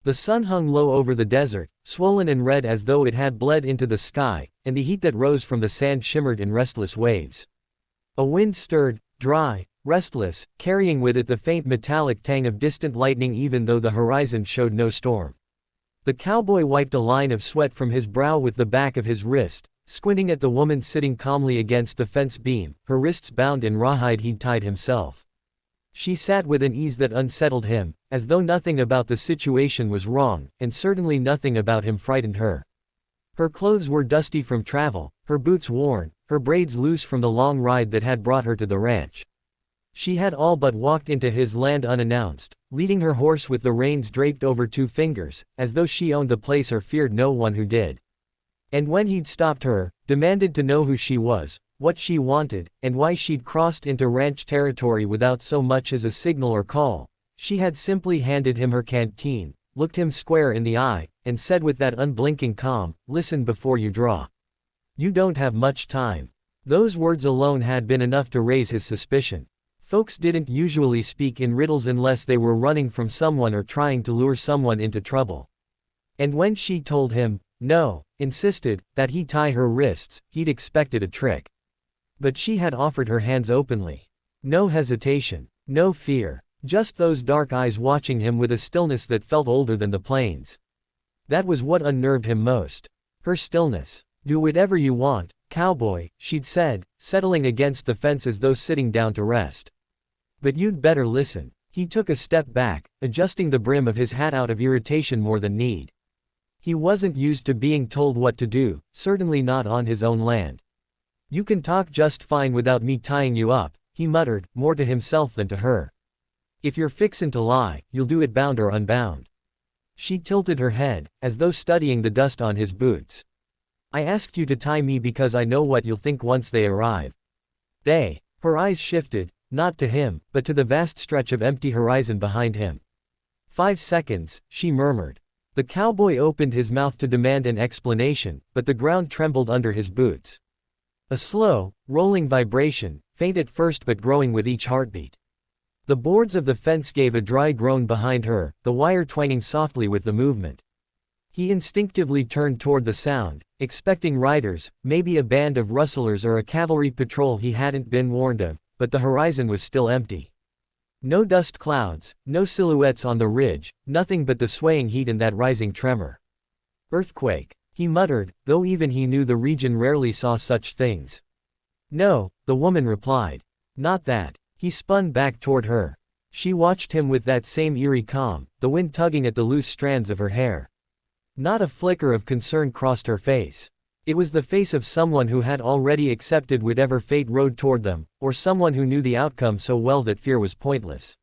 The sun hung low over the desert, swollen and red as though it had bled into the sky, and the heat that rose from the sand shimmered in restless waves. A wind stirred, dry, restless, carrying with it the faint metallic tang of distant lightning even though the horizon showed no storm. The cowboy wiped a line of sweat from his brow with the back of his wrist, squinting at the woman sitting calmly against the fence beam, her wrists bound in rawhide he'd tied himself. She sat with an ease that unsettled him, as though nothing about the situation was wrong, and certainly nothing about him frightened her. Her clothes were dusty from travel, her boots worn, her braids loose from the long ride that had brought her to the ranch. She had all but walked into his land unannounced, leading her horse with the reins draped over 2 fingers, as though she owned the place or feared no one who did. And when he'd stopped her, demanded to know who she was, what she wanted, and why she'd crossed into ranch territory without so much as a signal or call, she had simply handed him her canteen, looked him square in the eye, and said with that unblinking calm, "Listen before you draw. You don't have much time." Those words alone had been enough to raise his suspicion. Folks didn't usually speak in riddles unless they were running from someone or trying to lure someone into trouble. And when she told him, no, insisted, that he tie her wrists, he'd expected a trick. But she had offered her hands openly. No hesitation, no fear, just those dark eyes watching him with a stillness that felt older than the plains. That was what unnerved him most. Her stillness. "Do whatever you want, cowboy," she'd said, settling against the fence as though sitting down to rest. "But you'd better listen." He took a step back, adjusting the brim of his hat out of irritation more than need. He wasn't used to being told what to do, certainly not on his own land. "You can talk just fine without me tying you up," he muttered, more to himself than to her. "If you're fixin' to lie, you'll do it bound or unbound." She tilted her head, as though studying the dust on his boots. "I asked you to tie me because I know what you'll think once they arrive." "They?" Her eyes shifted, not to him, but to the vast stretch of empty horizon behind him. 5 seconds, she murmured. The cowboy opened his mouth to demand an explanation, but the ground trembled under his boots. A slow, rolling vibration, faint at first but growing with each heartbeat. The boards of the fence gave a dry groan behind her, the wire twanging softly with the movement. He instinctively turned toward the sound, expecting riders, maybe a band of rustlers or a cavalry patrol he hadn't been warned of, but the horizon was still empty. No dust clouds, no silhouettes on the ridge, nothing but the swaying heat and that rising tremor. "Earthquake," he muttered, though even he knew the region rarely saw such things. "No," the woman replied. "Not that." He spun back toward her. She watched him with that same eerie calm, the wind tugging at the loose strands of her hair. Not a flicker of concern crossed her face. It was the face of someone who had already accepted whatever fate rode toward them, or someone who knew the outcome so well that fear was pointless.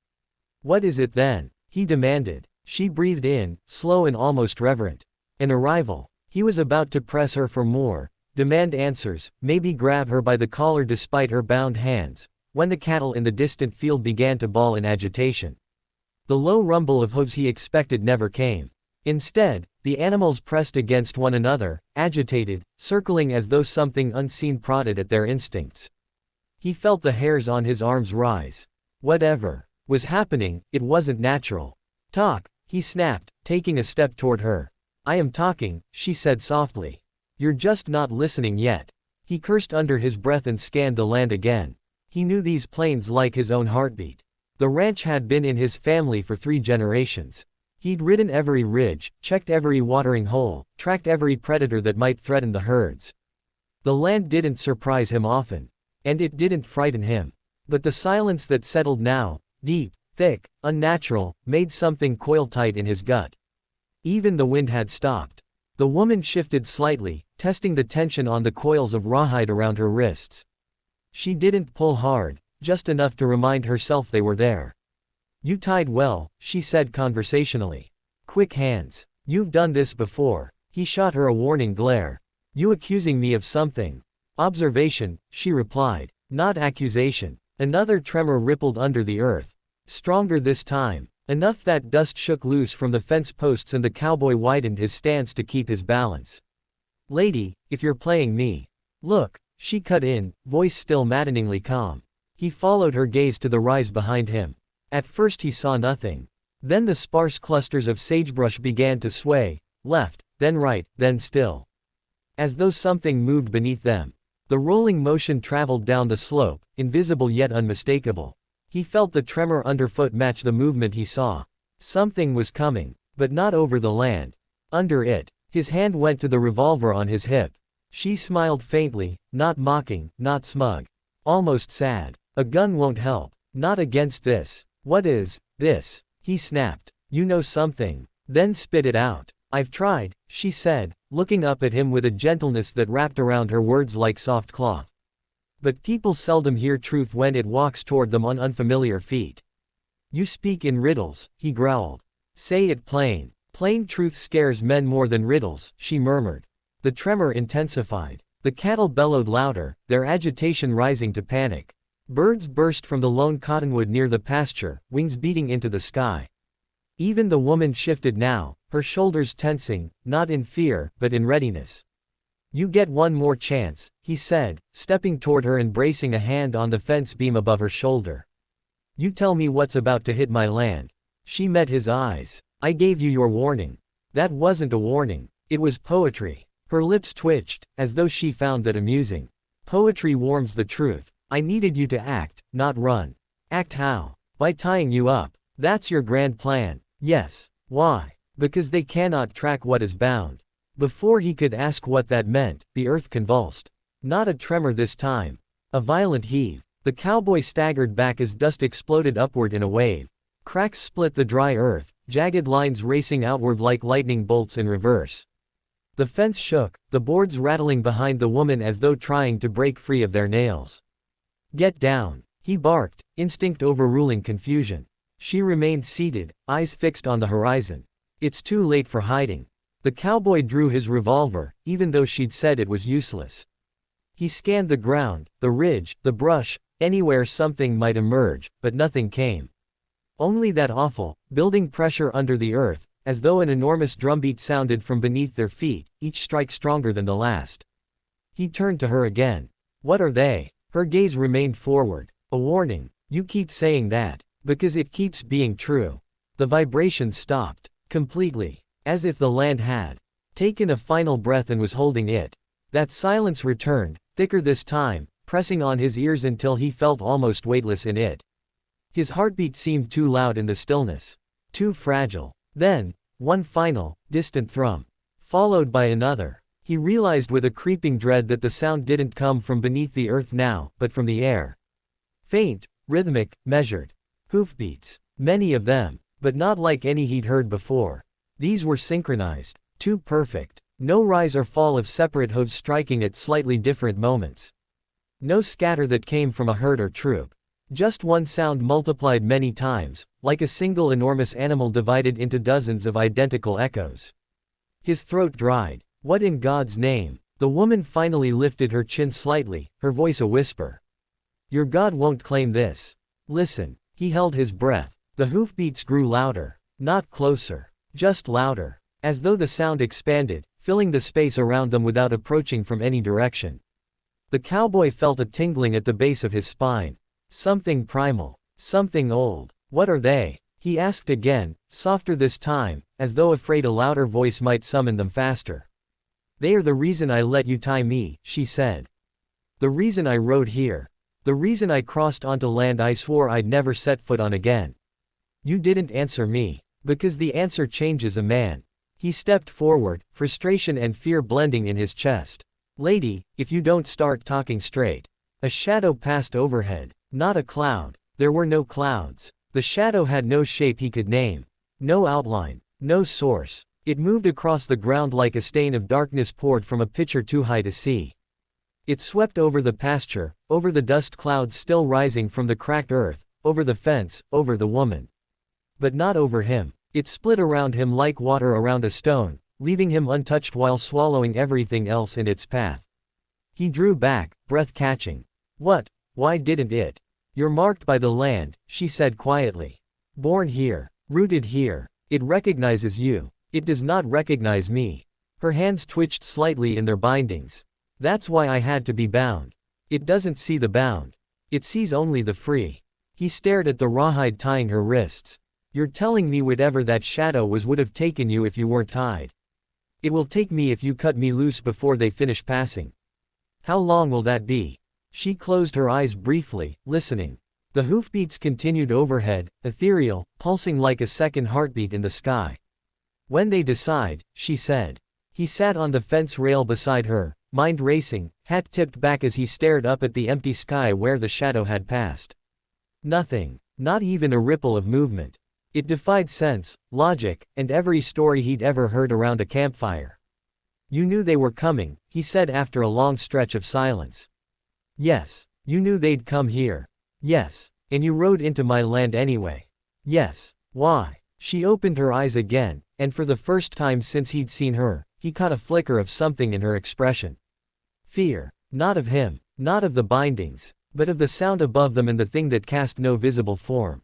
"What is it then?" he demanded. She breathed in, slow and almost reverent. An arrival. He was about to press her for more, demand answers, maybe grab her by the collar despite her bound hands, when the cattle in the distant field began to bawl in agitation. The low rumble of hooves he expected never came. Instead, the animals pressed against one another, agitated, circling as though something unseen prodded at their instincts. He felt the hairs on his arms rise. Whatever was happening, it wasn't natural. "Talk," he snapped, taking a step toward her. "I am talking," she said softly. "You're just not listening yet." He cursed under his breath and scanned the land again. He knew these plains like his own heartbeat. The ranch had been in his family for 3 generations. He'd ridden every ridge, checked every watering hole, tracked every predator that might threaten the herds. The land didn't surprise him often. And it didn't frighten him. But the silence that settled now, deep, thick, unnatural, made something coil tight in his gut. Even the wind had stopped. The woman shifted slightly, testing the tension on the coils of rawhide around her wrists. She didn't pull hard, just enough to remind herself they were there. "You tied well," she said conversationally. "Quick hands. You've done this before." He shot her a warning glare. "You accusing me of something?" "Observation," she replied. "Not accusation." Another tremor rippled under the earth. Stronger this time. Enough that dust shook loose from the fence posts and the cowboy widened his stance to keep his balance. "Lady, if you're playing me." "Look," she cut in, voice still maddeningly calm. He followed her gaze to the rise behind him. At first he saw nothing. Then the sparse clusters of sagebrush began to sway, left, then right, then still. As though something moved beneath them. The rolling motion traveled down the slope, invisible yet unmistakable. He felt the tremor underfoot match the movement he saw. Something was coming, but not over the land. Under it. His hand went to the revolver on his hip. She smiled faintly, not mocking, not smug. Almost sad. A gun won't help. Not against this. What is this? He snapped. You know something. Then spit it out. I've tried, she said, looking up at him with a gentleness that wrapped around her words like soft cloth. But people seldom hear truth when it walks toward them on unfamiliar feet. You speak in riddles, he growled. Say it plain. Plain truth scares men more than riddles, she murmured. The tremor intensified. The cattle bellowed louder, their agitation rising to panic. Birds burst from the lone cottonwood near the pasture, wings beating into the sky. Even the woman shifted now, her shoulders tensing, not in fear, but in readiness. You get one more chance, he said, stepping toward her and bracing a hand on the fence beam above her shoulder. You tell me what's about to hit my land. She met his eyes. I gave you your warning. That wasn't a warning. It was poetry. Her lips twitched, as though she found that amusing. Poetry warms the truth. I needed you to act, not run. Act how? By tying you up. That's your grand plan. Yes. Why? Because they cannot track what is bound. Before he could ask what that meant, the earth convulsed. Not a tremor this time. A violent heave. The cowboy staggered back as dust exploded upward in a wave. Cracks split the dry earth, jagged lines racing outward like lightning bolts in reverse. The fence shook, the boards rattling behind the woman as though trying to break free of their nails. Get down, he barked, instinct overruling confusion. She remained seated, eyes fixed on the horizon. It's too late for hiding. The cowboy drew his revolver, even though she'd said it was useless. He scanned the ground, the ridge, the brush, anywhere something might emerge, but nothing came. Only that awful, building pressure under the earth, as though an enormous drumbeat sounded from beneath their feet, each strike stronger than the last. He turned to her again. What are they? Her gaze remained forward. A warning. You keep saying that. Because it keeps being true. The vibration stopped. Completely. As if the land had taken a final breath and was holding it. That silence returned, thicker this time, pressing on his ears until he felt almost weightless in it. His heartbeat seemed too loud in the stillness. Too fragile. Then, one final, distant thrum. Followed by another. He realized with a creeping dread that the sound didn't come from beneath the earth now, but from the air. Faint, rhythmic, measured. Hoofbeats. Many of them, but not like any he'd heard before. These were synchronized. Too perfect. No rise or fall of separate hooves striking at slightly different moments. No scatter that came from a herd or troop. Just one sound multiplied many times, like a single enormous animal divided into dozens of identical echoes. His throat dried. What in God's name? The woman finally lifted her chin slightly, her voice a whisper. Your God won't claim this. Listen. He held his breath. The hoofbeats grew louder. Not closer. Just louder. As though the sound expanded, filling the space around them without approaching from any direction. The cowboy felt a tingling at the base of his spine. Something primal. Something old. What are they? He asked again, softer this time, as though afraid a louder voice might summon them faster. They are the reason I let you tie me, she said. The reason I rode here. The reason I crossed onto land I swore I'd never set foot on again. You didn't answer me. Because the answer changes a man. He stepped forward, frustration and fear blending in his chest. Lady, if you don't start talking straight. A shadow passed overhead. Not a cloud. There were no clouds. The shadow had no shape he could name. No outline. No source. It moved across the ground like a stain of darkness poured from a pitcher too high to see. It swept over the pasture, over the dust clouds still rising from the cracked earth, over the fence, over the woman. But not over him. It split around him like water around a stone, leaving him untouched while swallowing everything else in its path. He drew back, breath catching. What? Why didn't it? You're marked by the land, she said quietly. Born here. Rooted here. It recognizes you. It does not recognize me. Her hands twitched slightly in their bindings. That's why I had to be bound. It doesn't see the bound. It sees only the free. He stared at the rawhide tying her wrists. You're telling me whatever that shadow was would have taken you if you weren't tied. It will take me if you cut me loose before they finish passing. How long will that be? She closed her eyes briefly, listening. The hoofbeats continued overhead, ethereal, pulsing like a second heartbeat in the sky. When they decide, she said. He sat on the fence rail beside her, mind racing, hat tipped back as he stared up at the empty sky where the shadow had passed. Nothing, not even a ripple of movement. It defied sense, logic, and every story he'd ever heard around a campfire. You knew they were coming, he said after a long stretch of silence. Yes. You knew they'd come here. Yes. And you rode into my land anyway. Yes. Why? She opened her eyes again, and for the first time since he'd seen her, he caught a flicker of something in her expression. Fear. Not of him, not of the bindings, but of the sound above them and the thing that cast no visible form.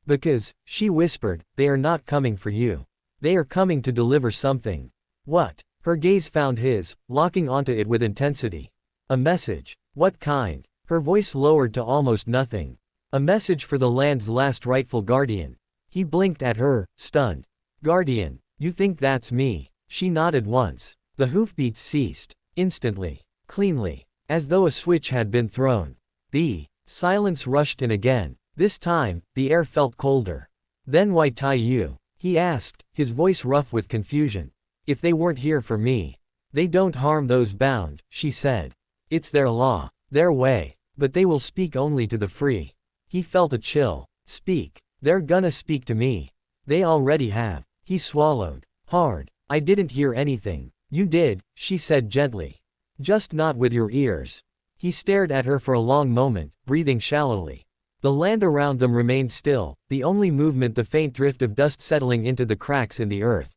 Because, she whispered, they are not coming for you. They are coming to deliver something. What? Her gaze found his, locking onto it with intensity. A message. What kind? Her voice lowered to almost nothing. A message for the land's last rightful guardian. He blinked at her, stunned. Guardian, you think that's me? She nodded once. The hoofbeats ceased. Instantly. Cleanly. As though a switch had been thrown. The silence rushed in again. This time, the air felt colder. Then why tie you? He asked, his voice rough with confusion. If they weren't here for me. They don't harm those bound, she said. It's their law, their way, but they will speak only to the free. He felt a chill. Speak. They're gonna speak to me. They already have. He swallowed. Hard. I didn't hear anything. You did, she said gently. Just not with your ears. He stared at her for a long moment, breathing shallowly. The land around them remained still, the only movement the faint drift of dust settling into the cracks in the earth.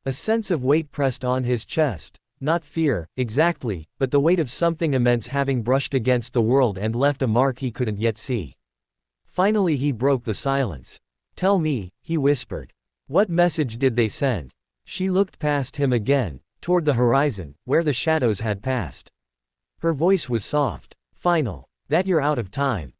A sense of weight pressed on his chest. Not fear, exactly, but the weight of something immense having brushed against the world and left a mark he couldn't yet see. Finally he broke the silence. Tell me, he whispered. What message did they send? She looked past him again, toward the horizon, where the shadows had passed. Her voice was soft. Final. That you're out of time.